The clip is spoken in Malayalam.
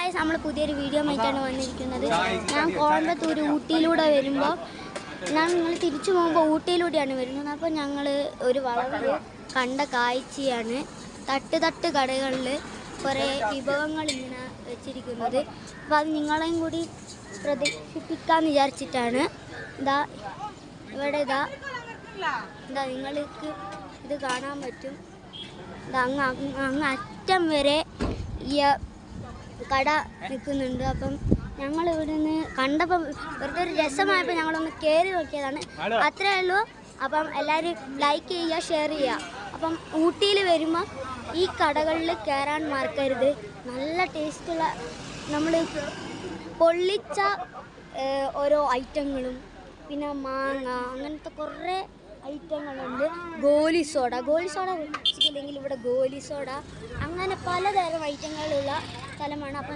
ഗായ്സ്, നമ്മൾ പുതിയൊരു വീഡിയോ ആയിട്ടാണ് വന്നിരിക്കുന്നത്. ഞാൻ കോയമ്പത്തൂർ ഊട്ടിയിലൂടെ വരുമ്പോൾ ഞങ്ങൾ തിരിച്ചു പോകുമ്പോൾ ഊട്ടിയിലൂടെയാണ് വരുന്നത്. അപ്പോൾ ഞങ്ങൾ ഒരു വളവിൽ കണ്ട കാഴ്ചയാണ് തട്ട് കടകളിൽ കുറേ വിഭവങ്ങൾ ഇങ്ങനെ വെച്ചിരിക്കുന്നത്. അപ്പോൾ അത് നിങ്ങളെയും കൂടി പ്രദർശിപ്പിക്കാമെന്ന് വിചാരിച്ചിട്ടാണ്. ഇവിടെ നിങ്ങൾക്ക് ഇത് കാണാൻ പറ്റും. അങ്ങ് അറ്റം വരെ ഈ കട നിൽക്കുന്നുണ്ട്. അപ്പം ഞങ്ങൾ ഇവിടെ നിന്ന് കണ്ടപ്പം വെറുതെ ഒരു രസമായപ്പോൾ ഞങ്ങളൊന്ന് കയറി നോക്കിയതാണ്. അത്രേ ഉള്ളൂ. അപ്പം എല്ലാവരും ലൈക്ക് ചെയ്യുക, ഷെയർ ചെയ്യുക. അപ്പം ഊട്ടിയിൽ വരുമ്പോൾ ഈ കടകളിൽ കയറാൻ മറക്കരുത്. നല്ല ടേസ്റ്റുള്ള നമ്മൾ പൊള്ളിച്ച ഓരോ ഐറ്റങ്ങളും പിന്നെ മാങ്ങ അങ്ങനത്തെ കുറേ ഐറ്റങ്ങളുണ്ട്. ഗോലി സോഡ വെച്ചിട്ടില്ലെങ്കിൽ ഇവിടെ ഗോലി സോഡ, അങ്ങനെ പലതരം ഐറ്റങ്ങളുള്ള സ്ഥലമാണ്. അപ്പം